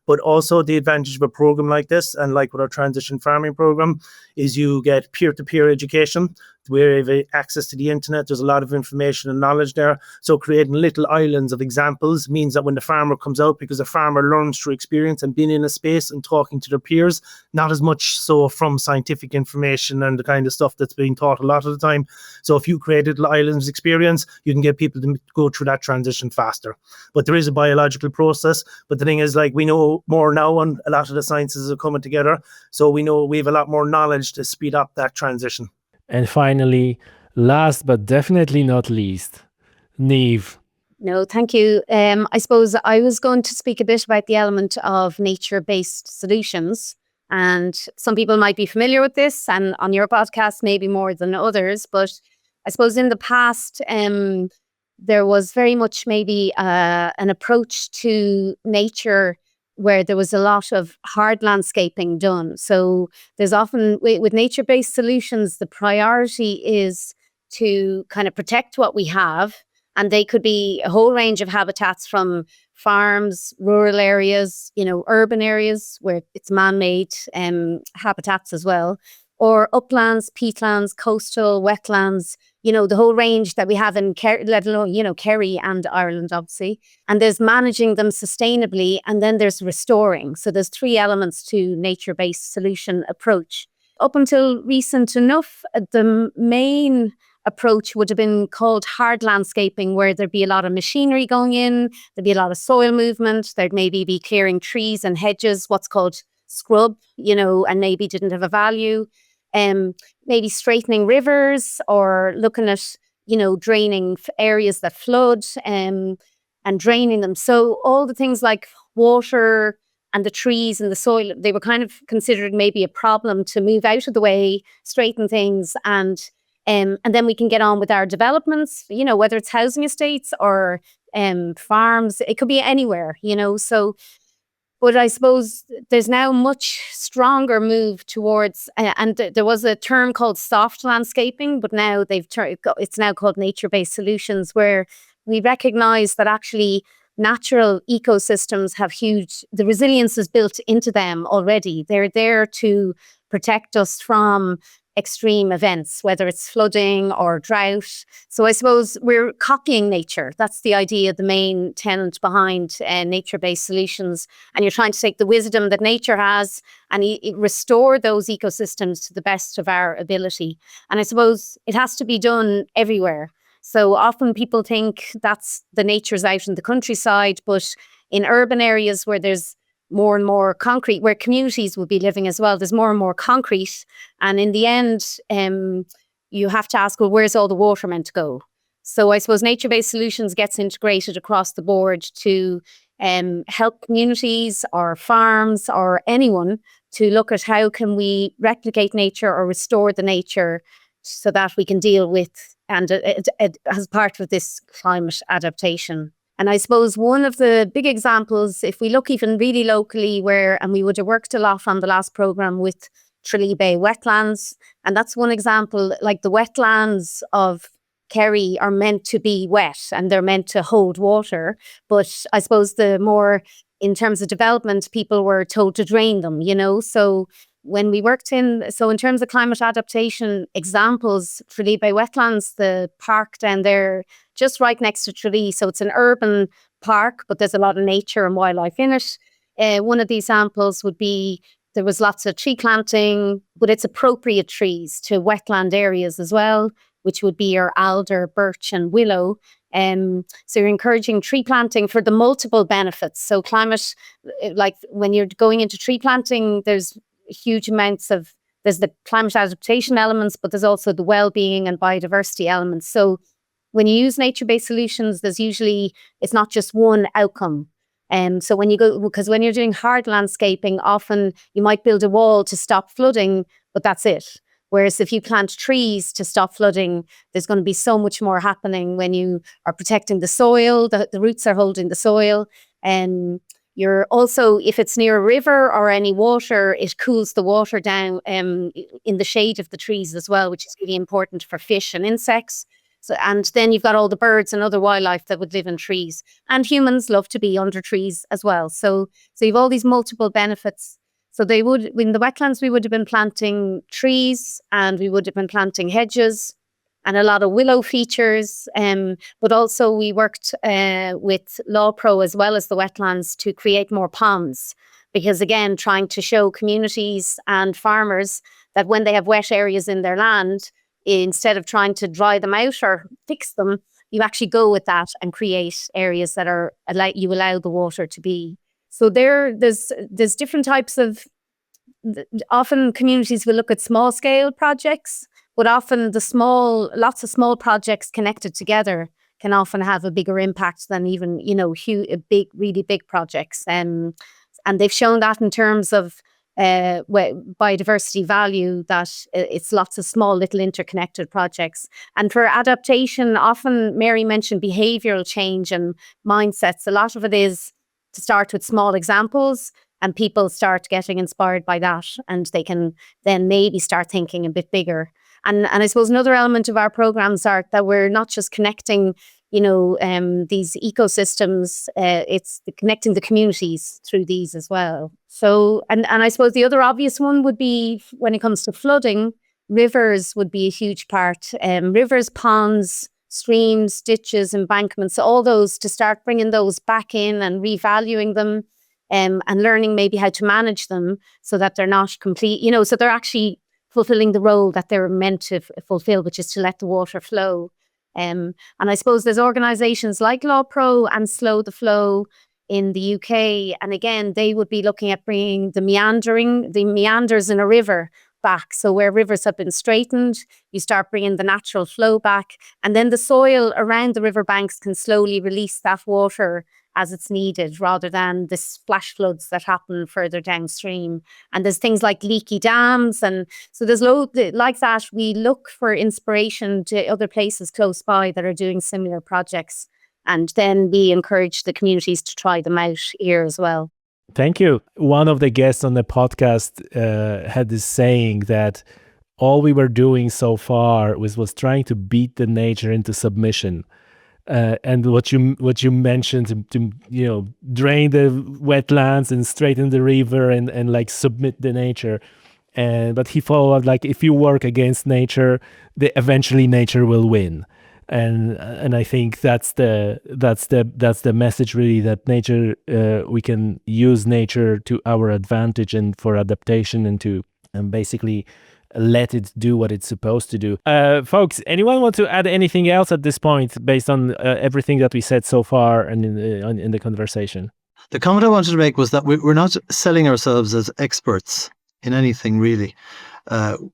But also the advantage of a program like this, and like with our transition farming program, is you get peer-to-peer education. We have access to the internet. There's a lot of information and knowledge there. So creating little islands of examples means that when the farmer comes out, because the farmer learns through experience and being in a space and talking to their peers, not as much so from scientific information and the kind of stuff that's being taught a lot of the time. So if you create little islands of experience, you can get people to go through that transition faster. But there is a biological process. But the thing is, like, we know more now, and a lot of the sciences are coming together. So we know we have a lot more knowledge to speed up that transition. And finally, last but definitely not least, Niamh. No, thank you. I suppose I was going to speak a bit about the element of nature-based solutions. And some people might be familiar with this, and on your podcast, maybe more than others. But I suppose in the past, there was very much maybe an approach to nature where there was a lot of hard landscaping done. So there's often, with nature-based solutions, the priority is to kind of protect what we have. And they could be a whole range of habitats, from farms, rural areas, urban areas where it's man-made habitats as well, or uplands, peatlands, coastal, wetlands, the whole range that we have in Kerry, let alone, Kerry and Ireland, obviously. And there's managing them sustainably, and then there's restoring. So there's 3 elements to nature-based solution approach. Up until recent enough, the main approach would have been called hard landscaping, where there'd be a lot of machinery going in, there'd be a lot of soil movement, there'd maybe be clearing trees and hedges, what's called scrub, and maybe didn't have a value. Maybe straightening rivers, or looking at, draining areas that flood, and draining them. So all the things like water and the trees and the soil, they were kind of considered maybe a problem to move out of the way, straighten things, and then we can get on with our developments, whether it's housing estates or farms. It could be anywhere, so. But I suppose there's now much stronger move towards, and there was a term called soft landscaping, but now it's now called nature-based solutions, where we recognize that actually natural ecosystems have the resilience is built into them already. They're there to protect us from extreme events, whether it's flooding or drought. So I suppose we're copying nature. That's the idea, the main tenet behind nature-based solutions. And you're trying to take the wisdom that nature has and restore those ecosystems to the best of our ability. And I suppose it has to be done everywhere. So often people think that's the nature's out in the countryside, but in urban areas where there's more and more concrete, where communities will be living as well, there's more and more concrete. And in the end, you have to ask, well, where's all the water meant to go? So I suppose nature-based solutions gets integrated across the board to help communities or farms or anyone to look at how can we replicate nature or restore the nature so that we can deal with, and as part of this climate adaptation. And I suppose one of the big examples, if we look even really locally, and we would have worked a lot on the last programme with Tralee Bay wetlands, and that's one example. Like, the wetlands of Kerry are meant to be wet and they're meant to hold water, but I suppose in terms of development, people were told to drain them, so when we worked in terms of climate adaptation examples, Tralee Bay wetlands, the park down there, just right next to Tralee. So it's an urban park, but there's a lot of nature and wildlife in it. One of the examples would be, there was lots of tree planting, but it's appropriate trees to wetland areas as well, which would be your alder, birch and willow. So you're encouraging tree planting for the multiple benefits. So climate, like when you're going into tree planting, there's huge amounts there's the climate adaptation elements, but there's also the well-being and biodiversity elements. So when you use nature-based solutions, it's not just one outcome. So because when you're doing hard landscaping, often you might build a wall to stop flooding, but that's it. Whereas if you plant trees to stop flooding, there's going to be so much more happening when you are protecting the soil, the roots are holding the soil. You're also, if it's near a river or any water, it cools the water down in the shade of the trees as well, which is really important for fish and insects. So, and then you've got all the birds and other wildlife that would live in trees, and humans love to be under trees as well. So you've all these multiple benefits. So they would, in the wetlands, we would have been planting trees, and we would have been planting hedges and a lot of willow features. But also we worked with Loughrey as well as the wetlands to create more ponds, because again, trying to show communities and farmers that when they have wet areas in their land, instead of trying to dry them out or fix them, you actually go with that and create areas that are you allow the water to be. So there's different types of. Often communities will look at small scale projects, but often lots of small projects connected together can often have a bigger impact than even really big projects. And they've shown that in terms of biodiversity value, that it's lots of small little interconnected projects. And for adaptation, often Mary mentioned behavioural change and mindsets. A lot of it is to start with small examples, and people start getting inspired by that, and they can then maybe start thinking a bit bigger. And I suppose another element of our programs are that we're not just connecting these ecosystems, it's connecting the communities through these as well. So, and I suppose the other obvious one would be, when it comes to flooding, rivers would be a huge part. Rivers, ponds, streams, ditches, embankments, all those, to start bringing those back in and revaluing them, and learning maybe how to manage them so that they're not complete, so they're actually fulfilling the role that they're meant to fulfill, which is to let the water flow. And I suppose there's organisations like Loughrey and Slow the Flow in the UK. And again, they would be looking at bringing the meanders in a river back. So where rivers have been straightened, you start bringing the natural flow back. And then the soil around the riverbanks can slowly release that water as it's needed, rather than the splash floods that happen further downstream. And there's things like leaky dams. And so there's loads like that. We look for inspiration to other places close by that are doing similar projects. And then we encourage the communities to try them out here as well. Thank you. One of the guests on the podcast had this saying that all we were doing so far was trying to beat the nature into submission. And what you mentioned to drain the wetlands and straighten the river and like submit the nature, but he followed, like, if you work against nature, eventually nature will win, and I think that's the message, really, that nature, we can use nature to our advantage and for adaptation, and basically let it do what it's supposed to do. Folks, anyone want to add anything else at this point based on everything that we said so far and in the conversation? The comment I wanted to make was that we're not selling ourselves as experts in anything, really.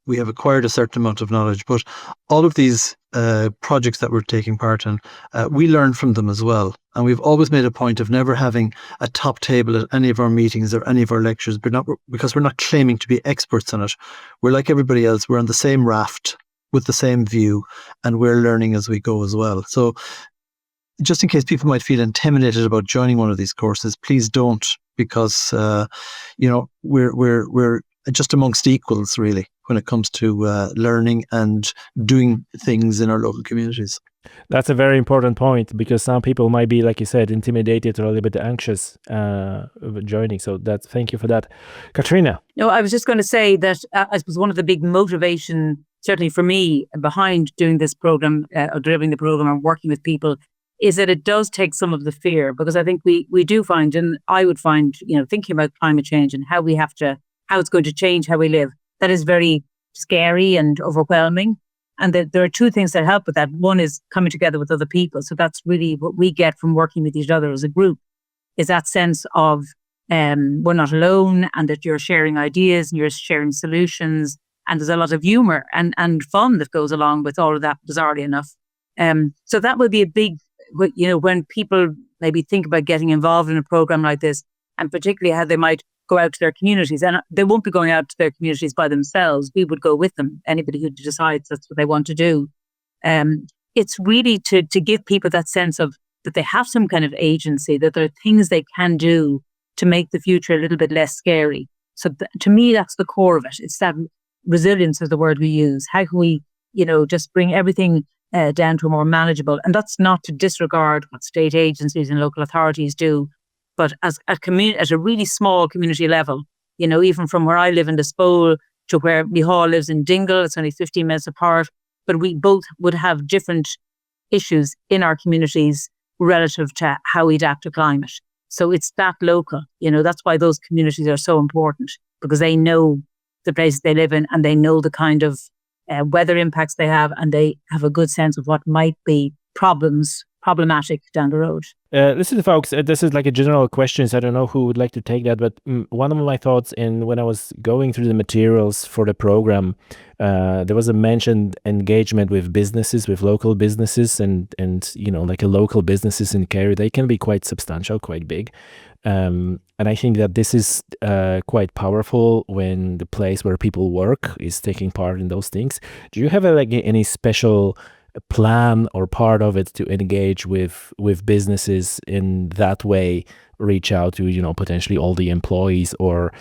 We have acquired a certain amount of knowledge, but all of these projects that we're taking part in, we learn from them as well. And we've always made a point of never having a top table at any of our meetings or any of our lectures, because we're not claiming to be experts on it. We're like everybody else. We're on the same raft with the same view, and we're learning as we go as well. So just in case people might feel intimidated about joining one of these courses, please don't, because we're just amongst equals, really, when it comes to learning and doing things in our local communities. That's a very important point, because some people might be, like you said, intimidated or a little bit anxious joining. So thank you for that. Catríona? No, I was just going to say that I suppose one of the big motivation, certainly for me, behind doing this program or delivering the program and working with people, is that it does take some of the fear, because I think we do find, and I would find, thinking about climate change and how it's going to change how we live, that is very scary and overwhelming. And there are two things that help with that. One is coming together with other people. So that's really what we get from working with each other as a group, is that sense of we're not alone, and that you're sharing ideas and you're sharing solutions. And there's a lot of humor and fun that goes along with all of that, bizarrely enough. So that will be a big, when people maybe think about getting involved in a program like this, and particularly how they might go out to their communities. And they won't be going out to their communities by themselves. We would go with them, anybody who decides that's what they want to do. It's really to give people that sense of that they have some kind of agency, that there are things they can do to make the future a little bit less scary. So to me, that's the core of it. It's that resilience is the word we use. How can we, just bring everything down to a more manageable. And that's not to disregard what state agencies and local authorities do, but as a community, at a really small community level, even from where I live in the Spole to where Micheál lives in Dingle, it's only 15 minutes apart, but we both would have different issues in our communities relative to how we adapt to climate. So it's that local, that's why those communities are so important, because they know the places they live in and they know the kind of weather impacts they have, and they have a good sense of what might be problematic down the road. Listen, folks, this is like a general question, so I don't know who would like to take that, but one of my thoughts when I was going through the materials for the program, there was a mentioned engagement with businesses, with local businesses, and like a local businesses in Kerry, they can be quite substantial, quite big. And I think that this is quite powerful when the place where people work is taking part in those things. Do you have any special plan or part of it to engage with businesses in that way, reach out to potentially all the employees, or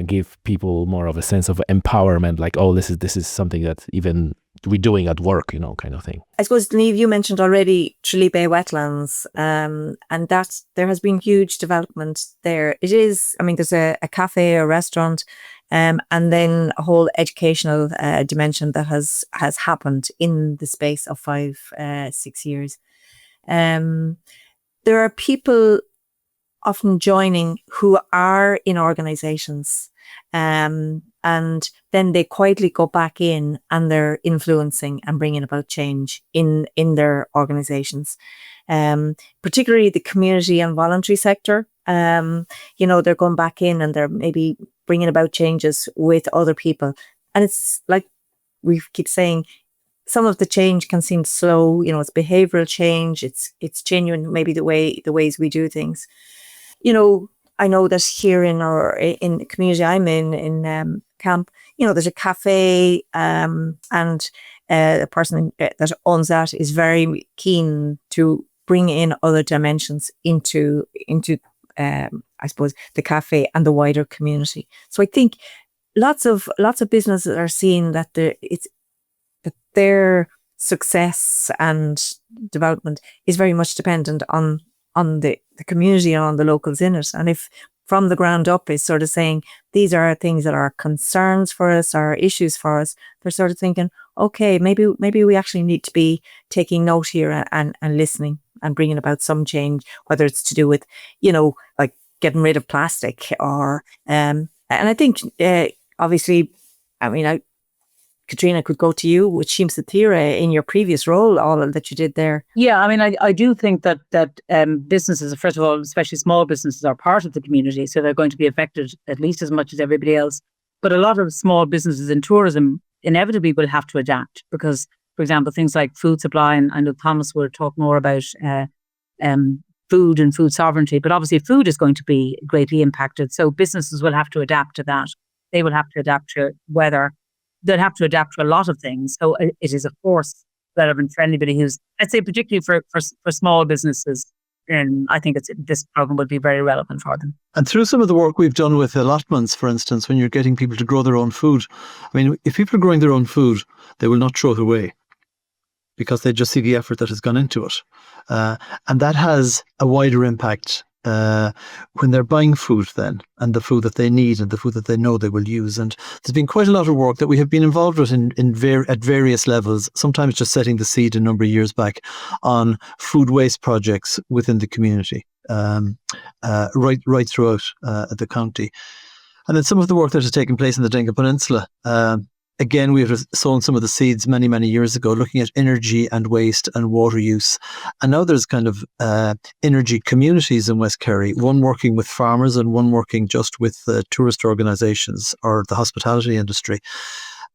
give people more of a sense of empowerment, like, oh, this is something that even we're doing at work, kind of thing? I suppose, Niamh, you mentioned already Tralee Bay wetlands, and that there has been huge development there. It is, there's a cafe, a restaurant, and then a whole educational dimension that has happened in the space of 5-6 years. There are people often joining who are in organisations, and then they quietly go back in and they're influencing and bringing about change in their organisations, particularly the community and voluntary sector. They're going back in and they're maybe bringing about changes with other people. And it's like we keep saying, some of the change can seem slow. It's behavioural change. It's genuine, maybe the ways we do things. I know that here in the community I'm in Camp, there's a cafe, and the person that owns that is very keen to bring in other dimensions into I suppose the cafe and the wider community. So I think lots of businesses are seeing that their success and development is very much dependent on the community and on the locals in it. And if from the ground up is sort of saying, these are things that are concerns for us, are issues for us, they're sort of thinking, okay, maybe we actually need to be taking note here and listening and bringing about some change, whether it's to do with, like getting rid of plastic or, and I think, obviously, Catríona, could go to you with Seamsa Thera in your previous role, all that you did there. Yeah, I do think that businesses, first of all, especially small businesses, are part of the community, so they're going to be affected at least as much as everybody else. But a lot of small businesses in tourism inevitably will have to adapt because, for example, things like food supply, and I know Thomas will talk more about food and food sovereignty, but obviously food is going to be greatly impacted. So businesses will have to adapt to that. They will have to adapt to weather. They'll have to adapt to a lot of things. So it is, of course, relevant for anybody who's, I'd say, particularly for small businesses. And I think this program would be very relevant for them. And through some of the work we've done with allotments, for instance, when you're getting people to grow their own food, if people are growing their own food, they will not throw it away because they just see the effort that has gone into it. And that has a wider impact when they're buying food then, and the food that they need and the food that they know they will use. And there's been quite a lot of work that we have been involved with at various levels, sometimes just setting the seed a number of years back on food waste projects within the community, right throughout the county. And then some of the work that has taken place in the Dingle Peninsula, again, we have sown some of the seeds many, many years ago, looking at energy and waste and water use. And now there's kind of energy communities in West Kerry, one working with farmers and one working just with tourist organisations or the hospitality industry.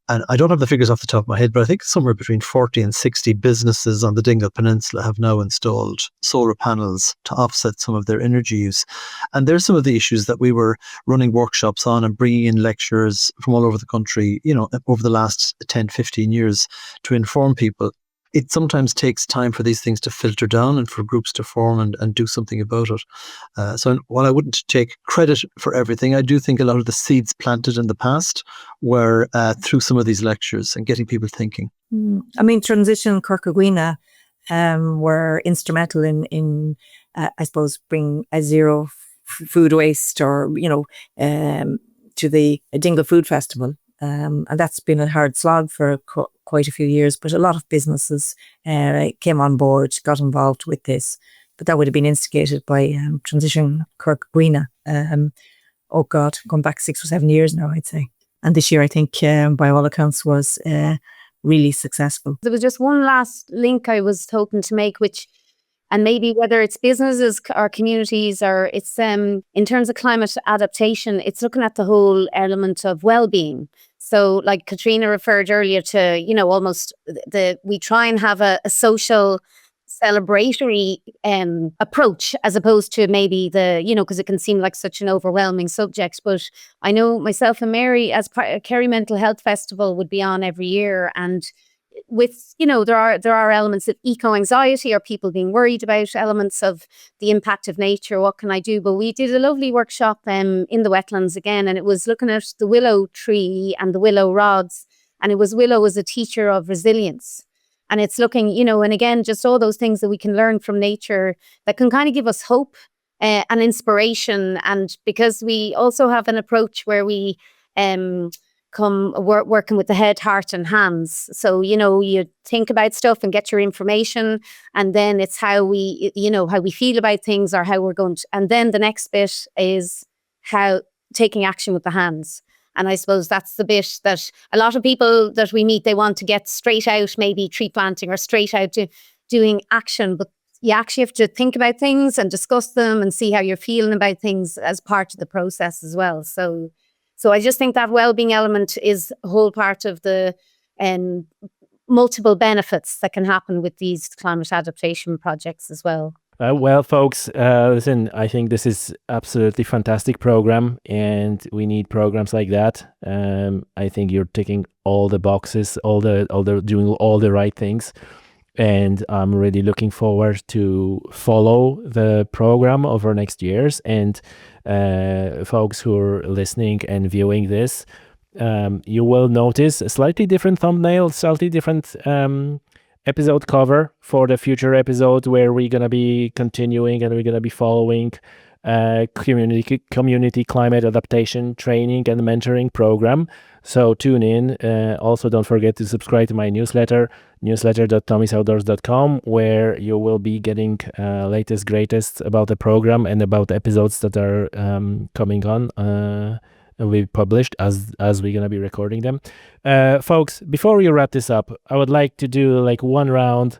And I don't have the figures off the top of my head, but I think somewhere between 40 and 60 businesses on the Dingle Peninsula have now installed solar panels to offset some of their energy use. And there's some of the issues that we were running workshops on and bringing in lecturers from all over the country, over the last 10, 15 years to inform people. it sometimes takes time for these things to filter down and for groups to form and do something about it. So while I wouldn't take credit for everything, I do think a lot of the seeds planted in the past were through some of these lectures and getting people thinking. I mean, Transition Kerry were instrumental in I suppose, bring a zero food waste or, to the Dingle Food Festival. And that's been a hard slog for quite a few years, but a lot of businesses came on board, got involved with this. But that would have been instigated by Transition Kerry. Oh God, going back 6 or 7 years now, I'd say. And this year, I think, by all accounts, was really successful. There was just one last link I was hoping to make, and maybe whether it's businesses or communities or it's in terms of climate adaptation, it's looking at the whole element of well-being. So like Catríona referred earlier to, almost we try and have a social celebratory approach as opposed to maybe because it can seem like such an overwhelming subject. But I know myself and Mary, as Kerry Mental Health Festival would be on every year, and with there are elements of eco-anxiety or people being worried about elements of the impact of nature. What can I do? But we did a lovely workshop in the wetlands again, and it was looking at the willow tree and the willow rods, and it was willow as a teacher of resilience. And it's looking, and again, just all those things that we can learn from nature that can kind of give us hope and inspiration. And because we also have an approach where we working with the head, heart and hands. So, you think about stuff and get your information, and then it's how we feel about things or how we're going to, and then the next bit is how taking action with the hands. And I suppose that's the bit that a lot of people that we meet, they want to get straight out, maybe tree planting or straight out to doing action. But you actually have to think about things and discuss them and see how you're feeling about things as part of the process as well. So I just think that well-being element is a whole part of the multiple benefits that can happen with these climate adaptation projects as well. Well, folks, listen, I think this is absolutely fantastic program, and we need programs like that. I think you're ticking all the boxes, doing all the right things, and I'm really looking forward to follow the program over next years. And folks who are listening and viewing this, you will notice a slightly different thumbnail, slightly different episode cover for the future episode, where we're going to be continuing and we're going to be following community climate adaptation training and mentoring program. So tune in. Also, don't forget to subscribe to my newsletter, newsletter.tommysoutdoors.com, where you will be getting latest, greatest about the program and about episodes that are coming on and will be published as we're going to be recording them. Folks, before we wrap this up, I would like to do like one round.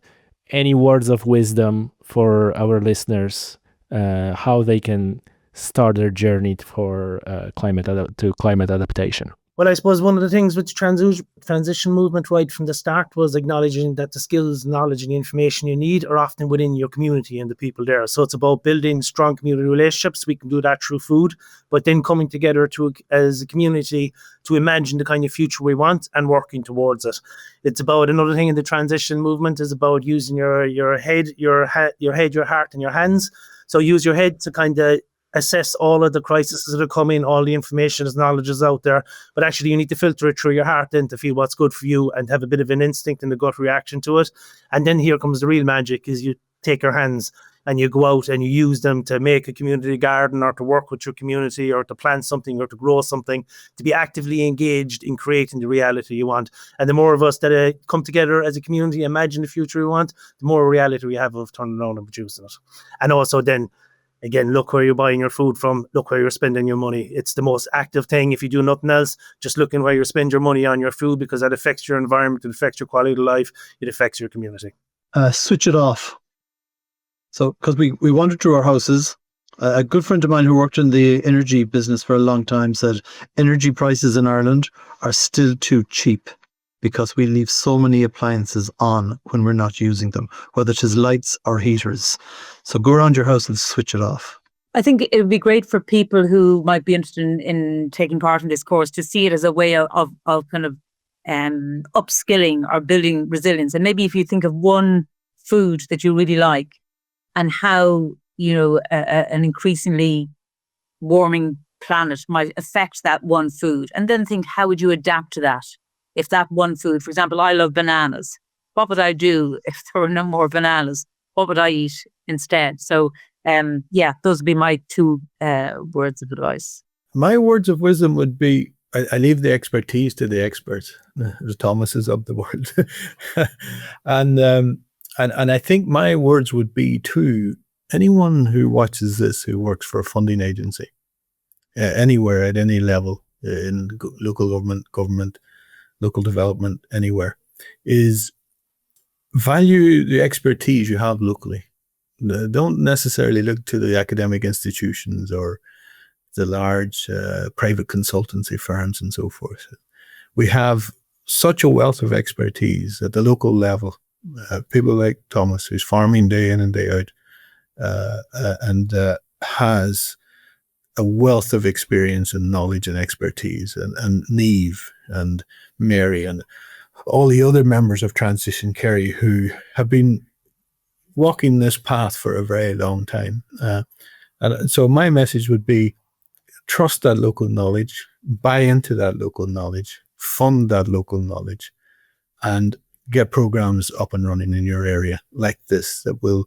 Any words of wisdom for our listeners, how they can start their journey for climate adaptation? Well, I suppose one of the things with the transition movement right from the start was acknowledging that the skills, knowledge and the information you need are often within your community and the people there. So it's about building strong community relationships. We can do that through food, but then coming together as a community to imagine the kind of future we want and working towards it. It's about another thing in the transition movement is about using your head, your heart and your hands. So use your head to kind of assess all of the crises that are coming, all the information, knowledge is out there. But actually, you need to filter it through your heart then to feel what's good for you and have a bit of an instinct and a gut reaction to it. And then here comes the real magic, is you take your hands and you go out and you use them to make a community garden or to work with your community or to plant something or to grow something, to be actively engaged in creating the reality you want. And the more of us that come together as a community, imagine the future we want, the more reality we have of turning around and producing it. And also then, again, look where you're buying your food from. Look where you're spending your money. It's the most active thing. If you do nothing else, just looking where you spend your money on your food, because that affects your environment, it affects your quality of life, it affects your community. Switch it off. So, because we wander through our houses, a good friend of mine who worked in the energy business for a long time said energy prices in Ireland are still too cheap because we leave so many appliances on when we're not using them, whether it is lights or heaters. So go around your house and switch it off. I think it would be great for people who might be interested in taking part in this course to see it as a way of kind of upskilling or building resilience. And maybe if you think of one food that you really like and how, an increasingly warming planet might affect that one food, and then think, how would you adapt to that? If that one food, for example, I love bananas. What would I do if there were no more bananas? What would I eat instead? So, those would be my two words of advice. My words of wisdom would be, I leave the expertise to the experts, as Thomas is of the world. and I think my words would be to anyone who watches this who works for a funding agency, anywhere at any level, in local government, local development, anywhere, is value the expertise you have locally. Don't necessarily look to the academic institutions or the large private consultancy firms and so forth. We have such a wealth of expertise at the local level. People like Thomas, who's farming day in and day out, and has a wealth of experience and knowledge and expertise, and Niamh and Mary and all the other members of Transition Kerry who have been walking this path for a very long time. And so my message would be, trust that local knowledge, buy into that local knowledge, fund that local knowledge, and get programs up and running in your area like this that will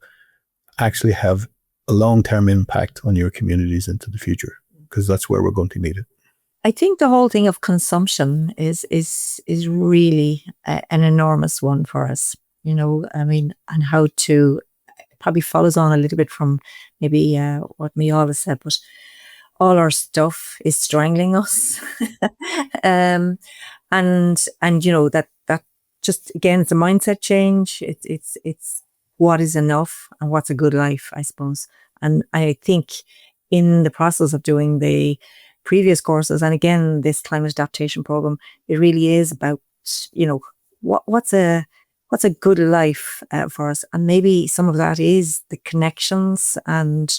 actually have a long-term impact on your communities into the future, because that's where we're going to need it. I think the whole thing of consumption is really an enormous one for us, and how to, probably follows on a little bit from maybe what Micheál has said, but all our stuff is strangling us. and that just, again, it's a mindset change. It's what is enough and what's a good life, I suppose. And I think in the process of doing the previous courses, and again, this climate adaptation program, it really is about, what's a good life for us. And maybe some of that is the connections and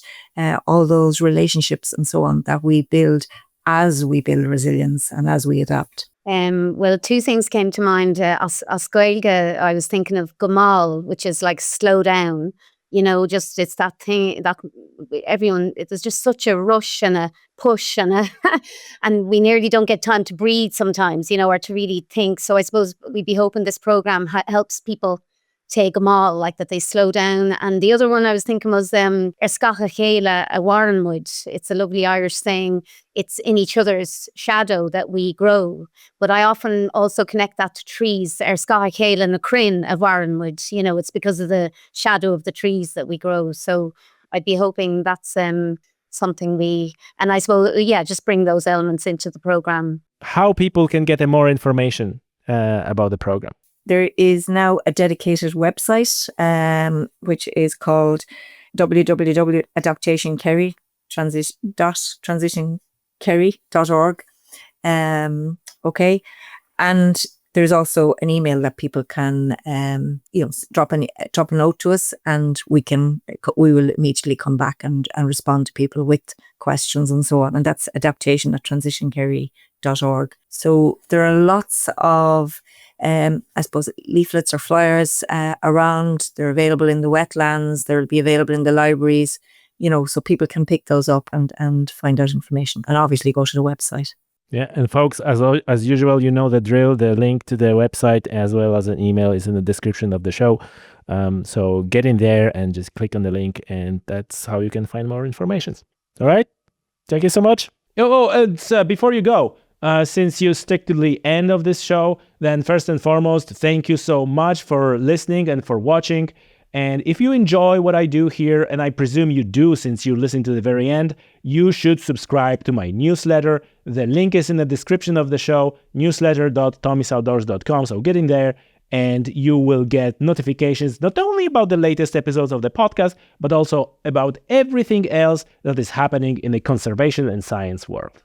all those relationships and so on that we build as we build resilience and as we adapt. Well, two things came to mind. As Gaeilge, I was thinking of Gamal, which is like slow down. Just it's that thing that everyone, there's just such a rush and a push and and we nearly don't get time to breathe sometimes, or to really think. So I suppose we'd be hoping this program helps people take Gamal, like that they slow down. And the other one I was thinking was Scacha Chéile a Warrenwood. It's a lovely Irish saying. It's in each other's shadow that we grow. But I often also connect that to trees. Scacha Chéile na Crin a Warrenwood. It's because of the shadow of the trees that we grow. So I'd be hoping that's something and I suppose, just bring those elements into the program. How people can get more information about the program? There is now a dedicated website, which is called www.adaptation transitionkerry.org. Okay. And there's also an email that people can, drop a note to us, and we will immediately come back and respond to people with questions and so on. And that's adaptation@transitionkerry.org. So there are lots of, I suppose, leaflets or flyers around. They're available in the wetlands. They'll be available in the libraries, so people can pick those up and find out information, and obviously go to the website. Yeah, and folks, as usual, you know the drill. The link to the website as well as an email is in the description of the show. So get in there and just click on the link, and that's how you can find more information. All right? Thank you so much. And before you go, since you stick to the end of this show, then first and foremost, thank you so much for listening and for watching. And if you enjoy what I do here, and I presume you do since you listen to the very end, you should subscribe to my newsletter. The link is in the description of the show, newsletter.tommysoutdoors.com. So get in there and you will get notifications not only about the latest episodes of the podcast, but also about everything else that is happening in the conservation and science world.